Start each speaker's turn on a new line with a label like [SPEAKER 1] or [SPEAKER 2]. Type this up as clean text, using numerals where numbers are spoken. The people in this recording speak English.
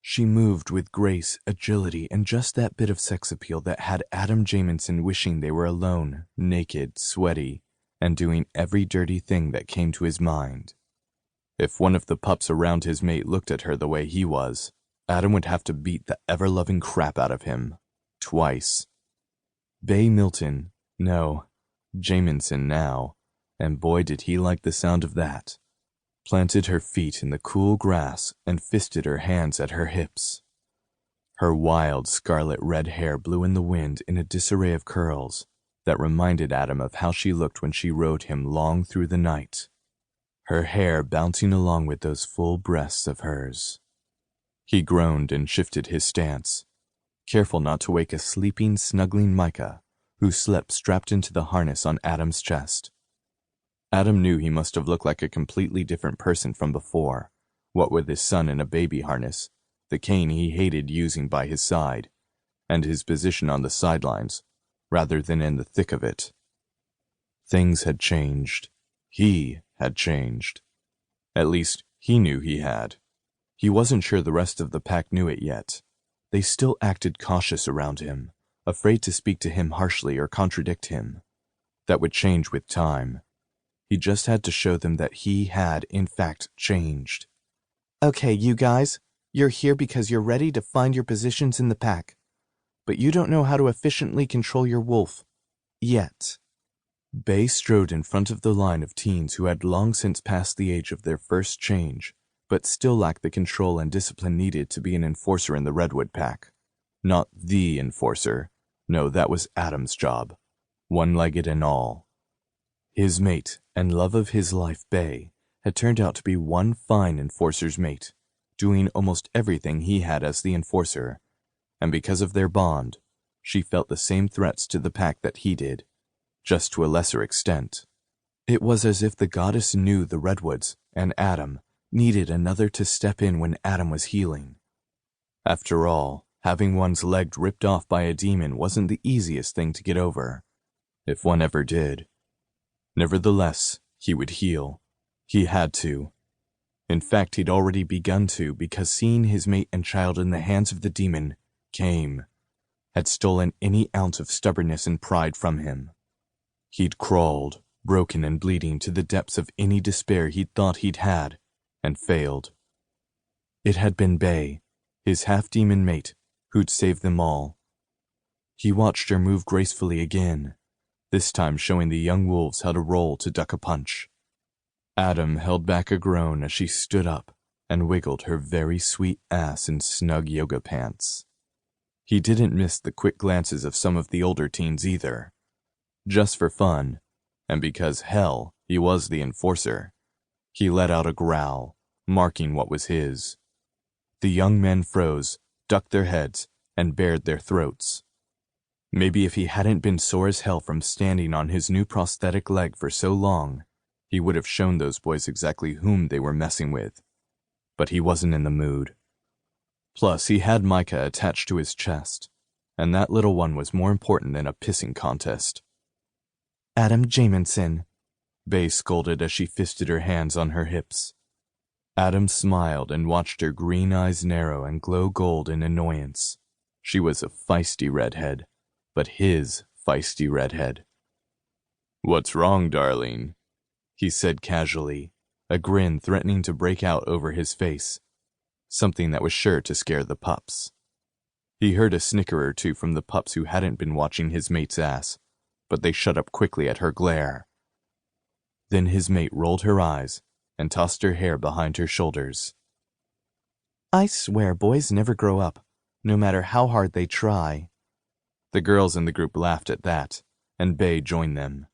[SPEAKER 1] She moved with grace, agility, and just that bit of sex appeal that had Adam Jamison wishing they were alone, naked, sweaty, and doing every dirty thing that came to his mind. If one of the pups around his mate looked at her the way he was, Adam would have to beat the ever-loving crap out of him. Twice. Bay Milton, no, Jamison now, and boy did he like the sound of that, planted her feet in the cool grass and fisted her hands at her hips. Her wild scarlet red hair blew in the wind in a disarray of curls that reminded Adam of how she looked when she rode him long through the night, her hair bouncing along with those full breasts of hers. He groaned and shifted his stance, careful not to wake a sleeping, snuggling Micah, who slept strapped into the harness on Adam's chest. Adam knew he must have looked like a completely different person from before, what with his son in a baby harness, the cane he hated using by his side, and his position on the sidelines, rather than in the thick of it. Things had changed. He had changed. At least, he knew he had. He wasn't sure the rest of the pack knew it yet. They still acted cautious around him, afraid to speak to him harshly or contradict him. That would change with time. He just had to show them that he had, in fact, changed. Okay, you guys, you're here because you're ready to find your positions in the pack. But you don't know how to efficiently control your wolf. Yet. Bay strode in front of the line of teens who had long since passed the age of their first change, but still lacked the control and discipline needed to be an enforcer in the Redwood pack. Not the enforcer. No, that was Adam's job. One-legged and all. His mate, and love of his life, Bay, had turned out to be one fine enforcer's mate, doing almost everything he had as the enforcer, and because of their bond, she felt the same threats to the pack that he did, just to a lesser extent. It was as if the goddess knew the Redwoods, and Adam, needed another to step in when Adam was healing. After all, having one's leg ripped off by a demon wasn't the easiest thing to get over, if one ever did. Nevertheless, he would heal. He had to. In fact, he'd already begun to, because seeing his mate and child in the hands of the demon had stolen any ounce of stubbornness and pride from him. He'd crawled, broken and bleeding, to the depths of any despair he'd thought he'd had, and failed. It had been Bay, his half-demon mate, who'd saved them all. He watched her move gracefully again, this time showing the young wolves how to roll to duck a punch. Adam held back a groan as she stood up and wiggled her very sweet ass in snug yoga pants. He didn't miss the quick glances of some of the older teens either. Just for fun, and because, hell, he was the enforcer, he let out a growl, marking what was his. The young men froze, ducked their heads, and bared their throats. Maybe if he hadn't been sore as hell from standing on his new prosthetic leg for so long, he would have shown those boys exactly whom they were messing with. But he wasn't in the mood. Plus, he had Micah attached to his chest, and that little one was more important than a pissing contest. Adam Jamison, Bay scolded as she fisted her hands on her hips. Adam smiled and watched her green eyes narrow and glow gold in annoyance. She was a feisty redhead, but his feisty redhead. "What's wrong, darling?" he said casually, a grin threatening to break out over his face, something that was sure to scare the pups. He heard a snicker or two from the pups who hadn't been watching his mate's ass, but they shut up quickly at her glare. Then his mate rolled her eyes and tossed her hair behind her shoulders. "I swear boys never grow up, no matter how hard they try." The girls in the group laughed at that, and Bay joined them.